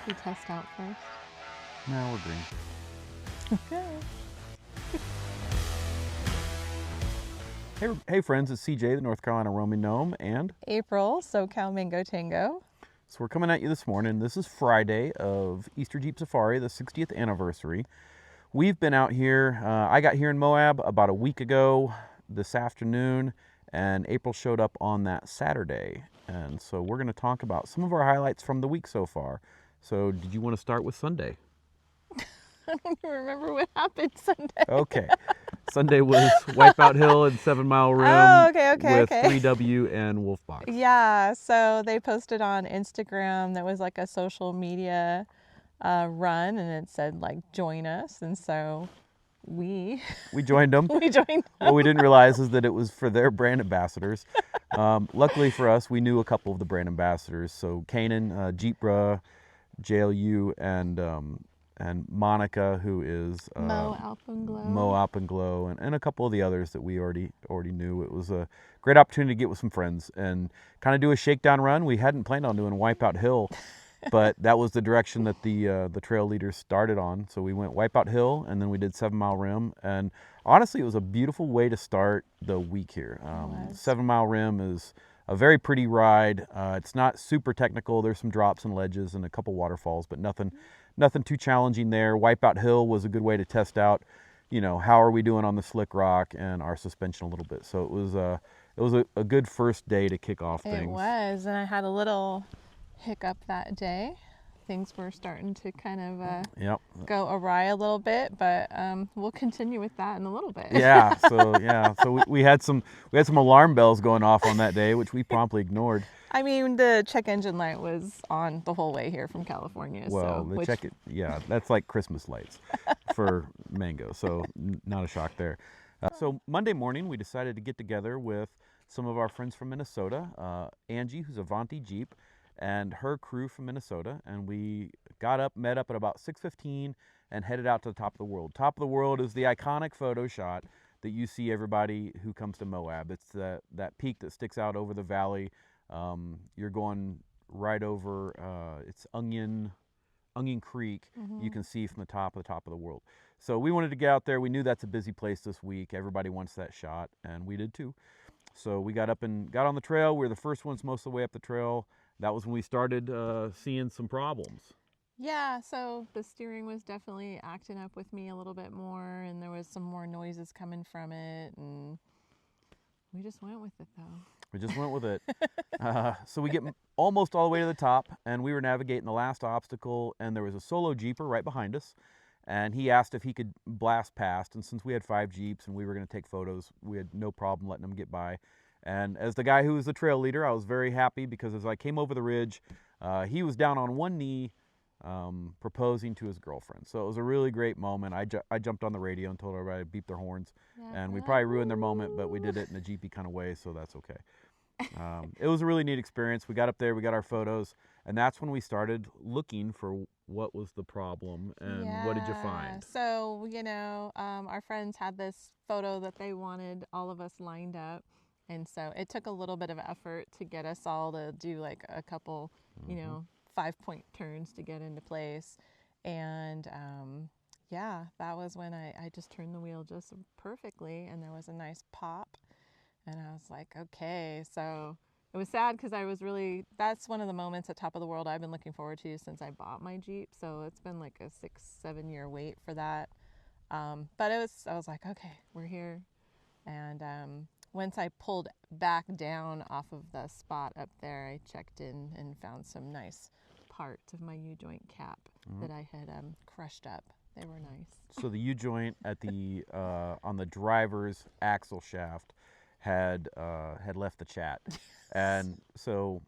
we test out first? No, we're green. Okay. Hey friends, it's CJ, the North Carolina Roaming Gnome, and April, SoCal Mango Tango. so we're coming at you this morning. This is Friday of Easter Jeep Safari, the 60th anniversary. We've been out here. I got here in Moab about a week ago this afternoon, and April showed up on that Saturday. And so we're going to talk about some of our highlights from the week so far. So did you want to start with Sunday? I don't even remember what happened Sunday. Okay. Sunday was Wipeout Hill and 7 Mile Rim with 3W and Wolfbox. Yeah, so they posted on Instagram that was like a social media run, and it said like join us, and so we joined them. we joined them. What we didn't realize is that it was for their brand ambassadors. Luckily for us, we knew a couple of the brand ambassadors. So Kanan, Jeepra, JLU, and Monica, who is Mo Alpenglow. Mo Alpenglow, and a couple of the others that we already knew. It was a great opportunity to get with some friends and kind of do a shakedown run. We hadn't planned on doing Wipeout Hill, but that was the direction that the trail leaders started on. So we went Wipeout Hill, and then we did 7 Mile Rim. And honestly, it was a beautiful way to start the week here. 7 Mile Rim is a very pretty ride. It's not super technical. There's some drops and ledges and a couple waterfalls, but nothing too challenging there. Wipeout Hill was a good way to test out, how are we doing on the slick rock and our suspension a little bit. So it was a good first day to kick off things. It was, and I had a little hiccup that day. Things were starting to kind of go awry a little bit, but we'll continue with that in a little bit. So we had some alarm bells going off on that day, which we promptly ignored. I mean, the check engine light was on the whole way here from California. Well, that's like Christmas lights for Mango, so not a shock there. So Monday morning, we decided to get together with some of our friends from Minnesota, Angie, who's a Avanti Jeep, and her crew from Minnesota, and we met up at about 6:15 and headed out to the Top of the World. Top of the World is the iconic photo shot that you see everybody who comes to Moab. It's that peak that sticks out over the valley. You're going right over, it's Onion Creek. Mm-hmm. You can see from the top of the World. So we wanted to get out there. We knew that's a busy place this week. Everybody wants that shot, and we did too. So we got up and got on the trail. We were the first ones most of the way up the trail. That was when we started seeing some problems. Yeah, so the steering was definitely acting up with me a little bit more, and there was some more noises coming from it, and we just went with it, though. We just went with it. So we get almost all the way to the top, and we were navigating the last obstacle, and there was a solo Jeeper right behind us, and he asked if he could blast past, and since we had 5 Jeeps and we were going to take photos, we had no problem letting him get by. And as the guy who was the trail leader, I was very happy because as I came over the ridge, he was down on one knee proposing to his girlfriend. So it was a really great moment. I jumped on the radio and told everybody to beep their horns. Yeah. And we probably ruined their moment, but we did it in a Jeepy kind of way, so that's okay. It was a really neat experience. We got up there, we got our photos, and that's when we started looking for what was the problem and what did you find? So, our friends had this photo that they wanted all of us lined up. And so it took a little bit of effort to get us all to do like a couple, 5-point turns to get into place. And that was when I just turned the wheel just perfectly, and there was a nice pop. And I was like, okay. So it was sad because that's one of the moments at Top of the World I've been looking forward to since I bought my Jeep. So it's been like a 6-7 year wait for that. But I was like, okay, we're here. And once I pulled back down off of the spot up there, I checked in and found some nice parts of my U-joint cap that I had crushed up. They were nice. So the U-joint at the on the driver's axle shaft had left the chat, and so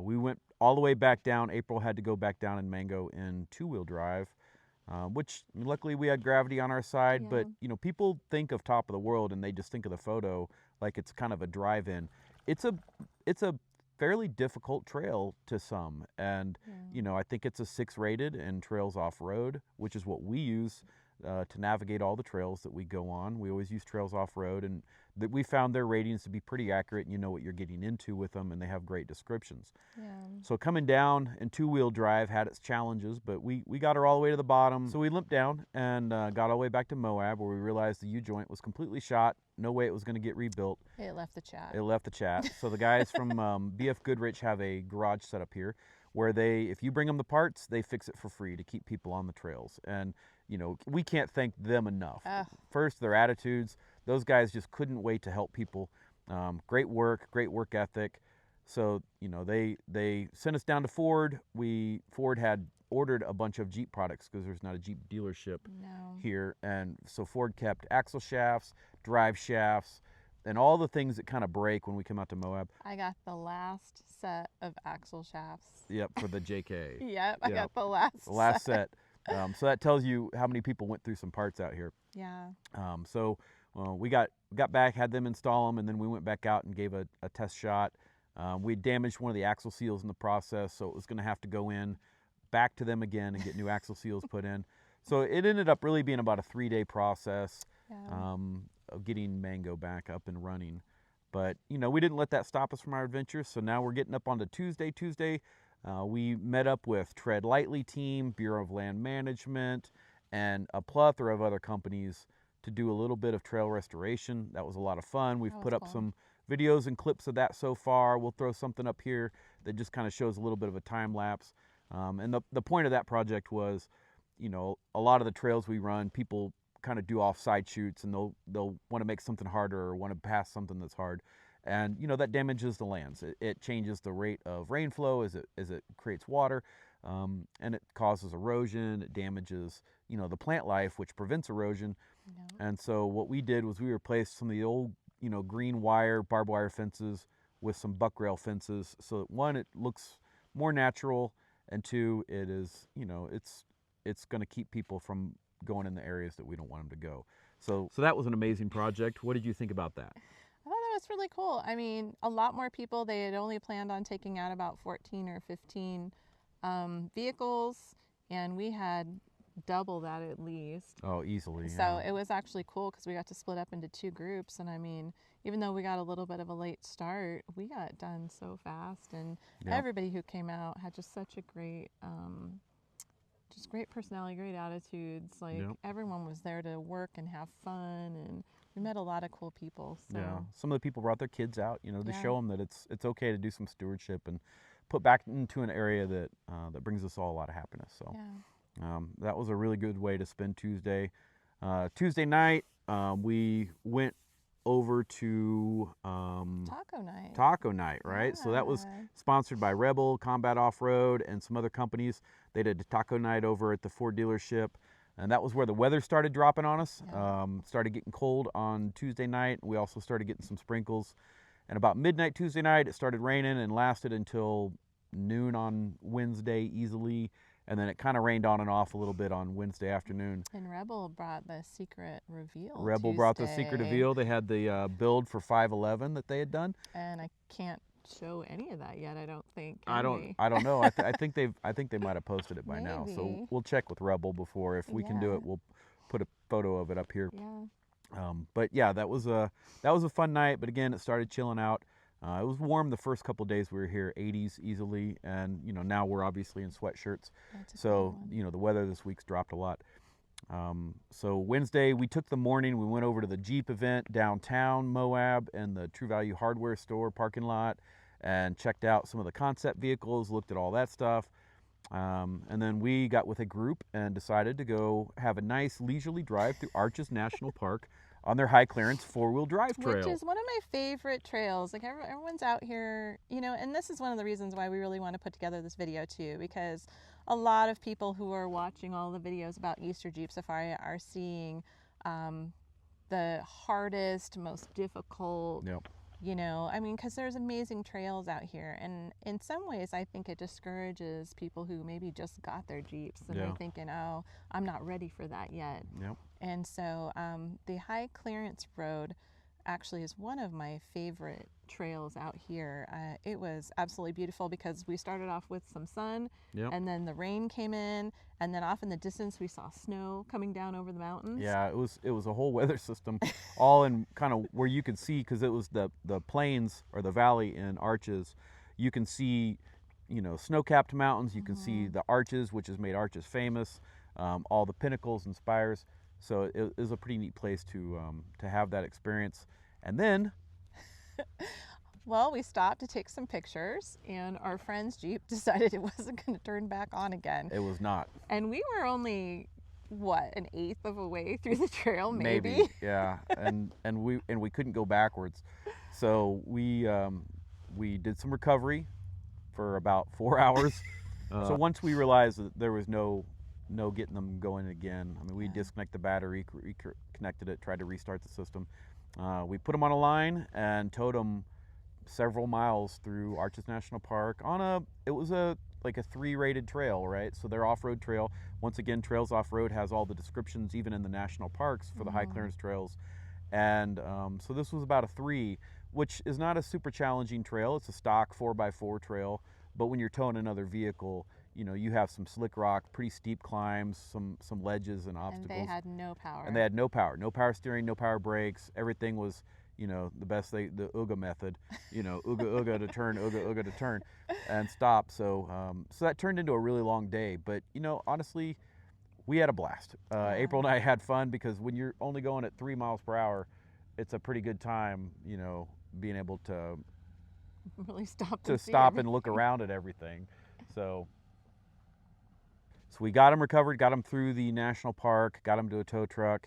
we went all the way back down. April had to go back down in Mango in 2-wheel drive. Which luckily we had gravity on our side, but people think of Top of the World and they just think of the photo like it's kind of a drive-in. It's a fairly difficult trail to some, and I think it's a 6 rated in Trails Offroad, which is what we use. to navigate all the trails that we go on. We always use Trails Offroad, and that we found their ratings to be pretty accurate, and you know what you're getting into with them, and they have great descriptions. Yeah. So coming down in two-wheel drive had its challenges, but we got her all the way to the bottom. So we limped down and got all the way back to Moab, where we realized the U-joint was completely shot. No way it was going to get rebuilt. It left the chat. It left the chat. So the guys from BFGoodrich have a garage set up here where if you bring them the parts, they fix it for free to keep people on the trails. And, you know, we can't thank them enough. First, their attitudes. Those guys just couldn't wait to help people. Great work ethic. So, you know, they sent us down to Ford. Ford had ordered a bunch of Jeep products because there's not a Jeep dealership here. And so Ford kept axle shafts, drive shafts, and all the things that kind of break when we come out to Moab. I got the last set of axle shafts. Yep, for the JK. Yep, I got the last set. So that tells you how many people went through some parts out here. Yeah. So we got back, had them install them, and then we went back out and gave a test shot. We damaged one of the axle seals in the process, so it was going to have to go in back to them again and get new axle seals put in. So it ended up really being about a 3-day process. Of getting Mango back up and running. But, you know, we didn't let that stop us from our adventures. So now we're getting up onto Tuesday. We met up with Tread Lightly team, Bureau of Land Management, and a plethora of other companies to do a little bit of trail restoration. That was a lot of fun. We've put up some videos and clips of that so far. We'll throw something up here that just kind of shows a little bit of a time lapse. And the point of that project was, you know, a lot of the trails we run, people kind of do off-side shoots, and they'll want to make something harder or want to pass something that's hard, and you know that damages the lands. It changes the rate of rain flow as it creates water, and it causes erosion. It damages, you know, the plant life, which prevents erosion. And so what we did was we replaced some of the old, you know, green wire barbed wire fences with some buck rail fences, so that one, it looks more natural, and two, it is, you know, it's going to keep people from going in the areas that we don't want them to go. So that was an amazing project. What did you think about that? I thought that was really cool. I mean, a lot more people. They had only planned on taking out about 14 or 15 vehicles, and we had double that at least. Oh, easily. So it was actually cool because we got to split up into 2 groups. And I mean, even though we got a little bit of a late start, we got done so fast. And everybody who came out had just such a great just great personality, great attitudes. Like everyone was there to work and have fun, and we met a lot of cool people. So. Yeah, some of the people brought their kids out, you know, to show them that it's okay to do some stewardship and put back into an area that that brings us all a lot of happiness. So that was a really good way to spend Tuesday. Tuesday night, we went over to Taco Night, right? So that was sponsored by Rebel, Combat Off-Road, and some other companies. They did a taco night over at the Ford dealership, and that was where the weather started dropping on us. Started getting cold on Tuesday night. We also started getting some sprinkles, and about midnight Tuesday night, it started raining and lasted until noon on Wednesday easily. And then it kind of rained on and off a little bit on Wednesday afternoon. And Rebel brought the secret reveal. Brought the secret reveal. They had the build for 511 that they had done. And I can't show any of that yet. I don't think. I don't know. I think they might have posted it by now. So we'll check with Rebel before. If we can do it, we'll put a photo of it up here. But yeah, that was a fun night. But again, it started chilling out. It was warm the first couple of days we were here, 80s easily, and you know now we're obviously in sweatshirts. So you know the weather this week's dropped a lot. So Wednesday we took the morning, we went over to the Jeep event downtown Moab and the True Value hardware store parking lot, and checked out some of the concept vehicles, looked at all that stuff, and then we got with a group and decided to go have a nice leisurely drive through Arches National Park on their high clearance 4-wheel drive trail. Which is one of my favorite trails. Like everyone's out here, you know, and this is one of the reasons why we really want to put together this video too, because a lot of people who are watching all the videos about Easter Jeep Safari are seeing the hardest, most difficult, you know, I mean, because there's amazing trails out here. And in some ways, I think it discourages people who maybe just got their Jeeps and they're thinking, oh, I'm not ready for that yet. And so the high clearance road, actually is one of my favorite trails out here. It was absolutely beautiful because we started off with some sun, Yep. and then the rain came in, and then off in the distance we saw snow coming down over the mountains. Yeah, it was a whole weather system, all in kind of where you could see, because it was the plains or the valley in Arches. You can see, you know, snow-capped mountains. You can see the Arches, which has made Arches famous. All the pinnacles and spires. So it is a pretty neat place to have that experience. And then, well, we stopped to take some pictures, and our friend's Jeep decided it wasn't going to turn back on again. it was not. And we were only, what, an eighth of a way through the trail, maybe? Yeah. And we couldn't go backwards. So we did some recovery for about 4 hours. So once we realized that there was no getting them going again, I mean, we disconnected the battery, reconnected it, tried to restart the system. We put them on a line and towed them several miles through Arches National Park it was like a 3 rated trail, right? So their off-road trail. Once again, Trails Offroad has all the descriptions even in the national parks for the high clearance trails. And so this was about a 3, which is not a super challenging trail. It's a stock 4x4 trail, but when you're towing another vehicle, you know, you have some slick rock, pretty steep climbs, some ledges and obstacles. And they had no power. And they had no power. No power steering, no power brakes. Everything was, you know, the Ooga method, you know, Ooga to turn, Ooga to turn and stop. So so that turned into a really long day. But, you know, honestly, we had a blast. April and I had fun, because when you're only going at 3 miles per hour, it's a pretty good time, you know, being able to really stop and look around at everything. So we got them recovered, got them through the national park, got them to a tow truck.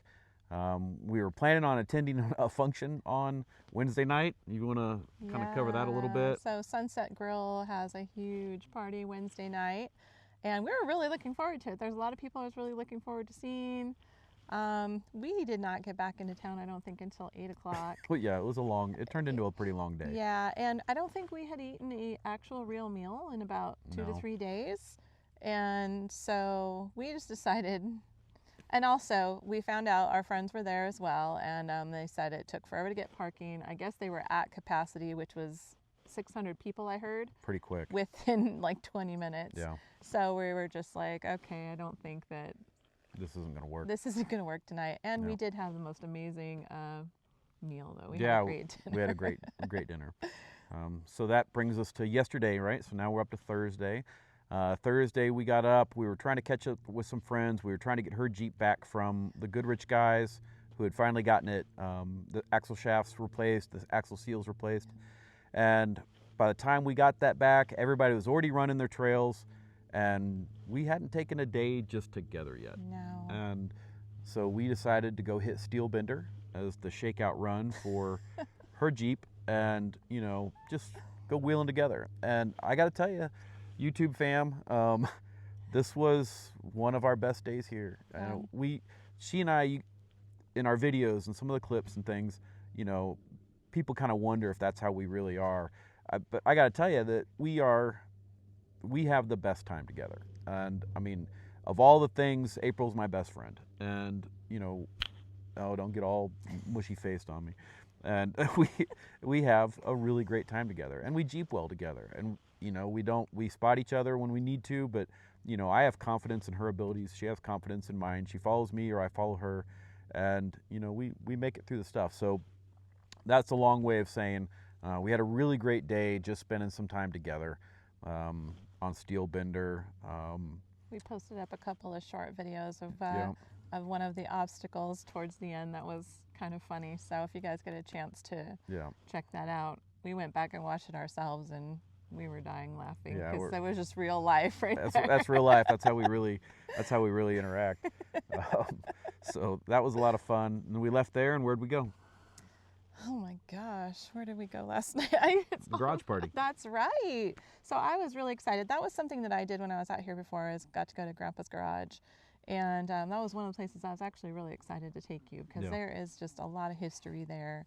We were planning on attending a function on Wednesday night. You want to kind of cover that a little bit? So Sunset Grill has a huge party Wednesday night, and we were really looking forward to it. There's a lot of people I was really looking forward to seeing. We did not get back into town, I don't think, until 8 o'clock. Well, yeah, it turned into a pretty long day. Yeah, and I don't think we had eaten an actual real meal in about 2 to 3 days. And so we just decided, and also we found out our friends were there as well, and they said it took forever to get parking. I guess they were at capacity, which was 600 people, I heard. Pretty quick. Within like 20 minutes. Yeah. So we were just like, okay, I don't think that this isn't going to work. This isn't going to work tonight. And we did have the most amazing meal, though. We had a great dinner. We had a great dinner. So that brings us to yesterday, right? So now we're up to Thursday. Thursday we got up. We were trying to catch up with some friends. We were trying to get her Jeep back from the Goodrich guys, who had finally gotten it, the axle shafts replaced, the axle seals replaced. And by the time we got that back, everybody was already running their trails, and we hadn't taken a day just together yet. No. And so we decided to go hit Steel Bender as the shakeout run for her Jeep, and, you know, just go wheeling together. And I got to tell you, YouTube fam, this was one of our best days here. She and I, in our videos and some of the clips and things, you know, people kind of wonder if that's how we really are. But I got to tell you that we have the best time together. And I mean, of all the things, April's my best friend. And, you know, oh, don't get all mushy faced on me. And we have a really great time together, and we Jeep well together. And, you know, we spot each other when we need to, but, you know, I have confidence in her abilities. She has confidence in mine. She follows me or I follow her, and, you know, we make it through the stuff. So that's a long way of saying we had a really great day just spending some time together on Steel Bender. We posted up a couple of short videos of one of the obstacles towards the end that was kind of funny. So if you guys get a chance to check that out. We went back and watched it ourselves, and we were dying laughing because that was just real life, right? That's real life. That's how we really interact. So that was a lot of fun. And we left there, and where'd we go? Oh my gosh, where did we go last night? The garage party. That's right. So I was really excited. That was something that I did when I was out here before. I got to go to Grandpa's garage. And that was one of the places I was actually really excited to take you, because there is just a lot of history there,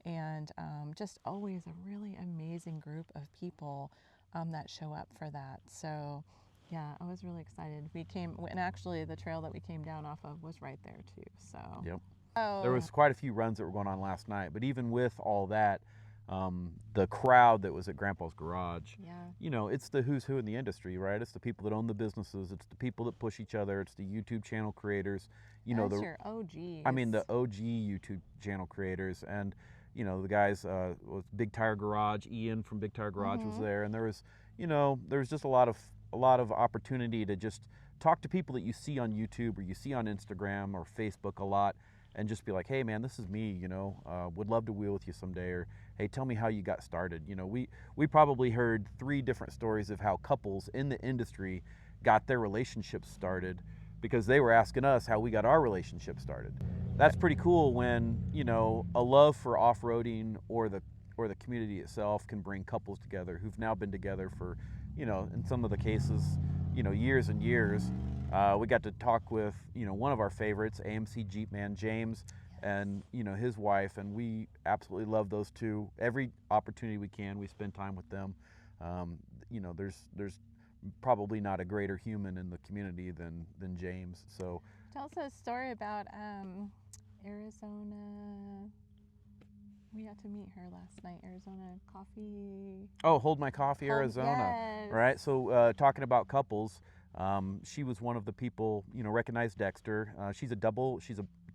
and just always a really amazing group of people that show up for that. So yeah, I was really excited. We came, and actually the trail that we came down off of was right there too. So Oh. There was quite a few runs that were going on last night, but even with all that, the crowd that was at Grandpa's Garage, Yeah. you know, it's the who's who in the industry, right? It's the people that own the businesses, it's the people that push each other, it's the YouTube channel creators, you know, That's your OGs. I mean, the OG YouTube channel creators, and you know, the guys with Big Tire Garage, Ian from Big Tire Garage was there, and there was, you know, there was just a lot of opportunity to just talk to people that you see on YouTube or you see on Instagram or Facebook a lot, and just be like, hey man, this is me, you know, would love to wheel with you someday, or hey, tell me how you got started. You know, we probably heard 3 different stories of how couples in the industry got their relationships started because they were asking us how we got our relationship started. That's pretty cool when, you know, a love for off-roading or the community itself can bring couples together who've now been together for, you know, in some of the cases, you know, years and years. We got to talk with, you know, one of our favorites, AMC Jeep man James, and you know, his wife, and we absolutely love those two. Every opportunity we can, we spend time with them. You know, there's probably not a greater human in the community than James. So Tell us a story about Arizona. We got to meet her last night. Arizona Coffee. Oh, Hold My Coffee, Arizona. Yes. Right. So talking about couples, she was one of the people, you know, recognized Dexter. She's a double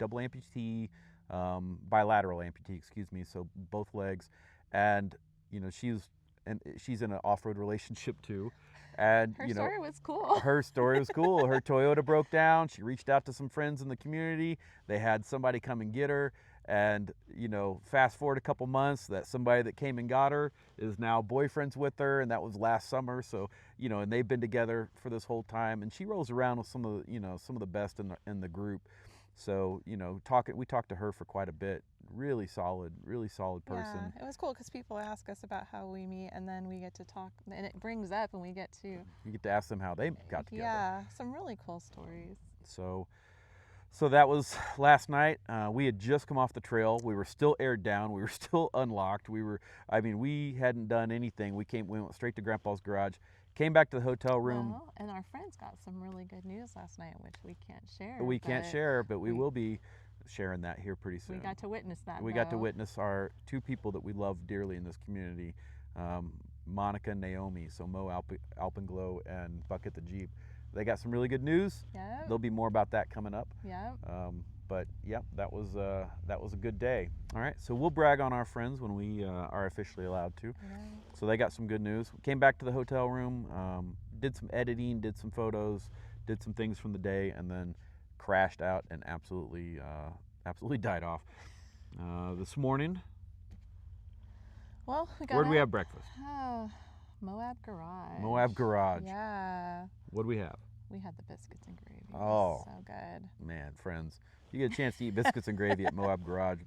amputee, bilateral amputee, excuse me. So both legs, and you know, she's in an off-road relationship too. And Her you know, story was cool. her story was cool. Her Toyota broke down. She reached out to some friends in the community. They had somebody come and get her. And, you know, fast forward a couple months, that somebody that came and got her is now boyfriends with her, and that was last summer. So, you know, and they've been together for this whole time. And she rolls around with some of the, you know, some of the best in the group. So, you know, we talked to her for quite a bit. Really solid person. Yeah, it was cool because people ask us about how we meet, and then we get to talk, and it brings up, and we get to. You get to ask them how they got together. Yeah, some really cool stories. So that was last night. We had just come off the trail. We were still aired down. We were still unlocked. We hadn't done anything. We went straight to Grandpa's Garage, came back to the hotel room. Well, and our friends got some really good news last night, which we can't share. We can't share, but we will be sharing that here pretty soon. We got to witness that. We got to witness our 2 people that we love dearly in this community, Monica and Naomi. So Mo Alpenglow and Bucket the Jeep. They got some really good news. Yeah. There'll be more about that coming up. Yeah. But yep, that was a good day. All right, so we'll brag on our friends when we are officially allowed to. Yeah. So they got some good news. Came back to the hotel room, did some editing, did some photos, did some things from the day, and then crashed out and absolutely died off. This morning. Well, where do we have breakfast? Moab Garage. Moab Garage. Yeah. What do we have? We had the biscuits and gravy. Oh, so good. Man, friends, you get a chance to eat biscuits and gravy at Moab Garage.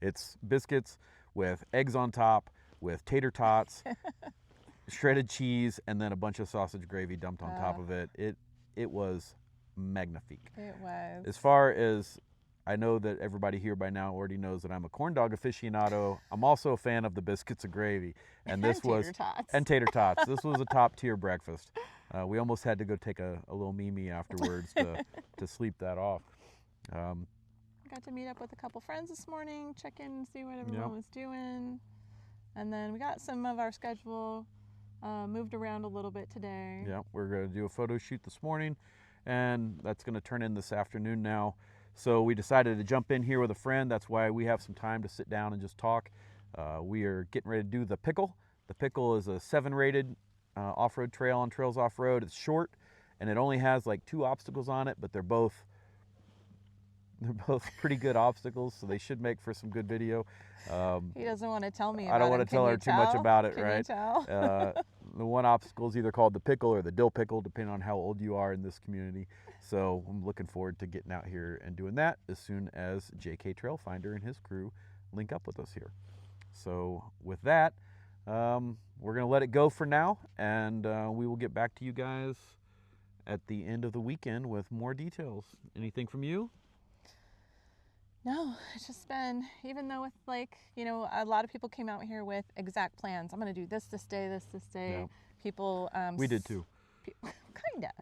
It's biscuits with eggs on top, with tater tots, shredded cheese, and then a bunch of sausage gravy dumped on top of it. It was magnifique. It was. As far as I know, that everybody here by now already knows that I'm a corn dog aficionado. I'm also a fan of the biscuits and gravy, and this was tater tots. And tater tots. This was a top tier breakfast. We almost had to go take a little mimi afterwards to sleep that off. Got to meet up with a couple friends this morning, check in and see what everyone was doing, and then we got some of our schedule moved around a little bit today. Yeah, we're going to do a photo shoot this morning, and that's going to turn in this afternoon now. So we decided to jump in here with a friend. That's why we have some time to sit down and just talk. We are getting ready to do the Pickle. The Pickle is a 7-rated off-road trail on Trails Offroad. It's short, and it only has like 2 obstacles on it, but they're both pretty good obstacles, so they should make for some good video. He doesn't want to tell me about I don't want to tell her too much about it, Can right? you tell? The one obstacle is either called the Pickle or the Dill Pickle, depending on how old you are in this community. So I'm looking forward to getting out here and doing that as soon as JK Trail Finder and his crew link up with us here. So with that, we're going to let it go for now, and we will get back to you guys at the end of the weekend with more details. Anything from you? No, it's just been, even though with a lot of people came out here with exact plans. I'm going to do this day. Yeah. People. We did too.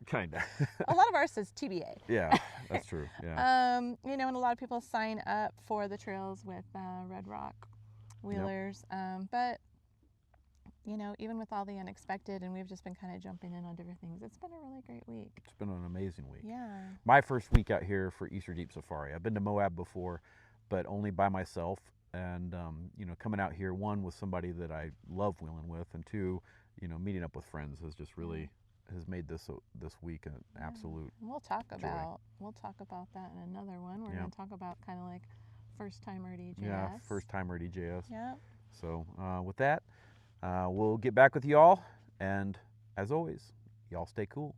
Kinda. A lot of ours says TBA. Yeah, that's true. Yeah. You know, and a lot of people sign up for the trails with Red Rock wheelers. But, you know, even with all the unexpected, and we've just been kind of jumping in on different things, it's been a really great week. It's been an amazing week. Yeah. My first week out here for Easter Jeep Safari. I've been to Moab before, but only by myself. And, you know, coming out here, one, with somebody that I love wheeling with, and two, you know, meeting up with friends has just really has made this week an absolute And we'll talk joy. about that in another one. We're going to talk about kind of like first timer at EJS. Yeah, first timer at EJS. Yeah. So with that, we'll get back with y'all, and as always, y'all stay cool.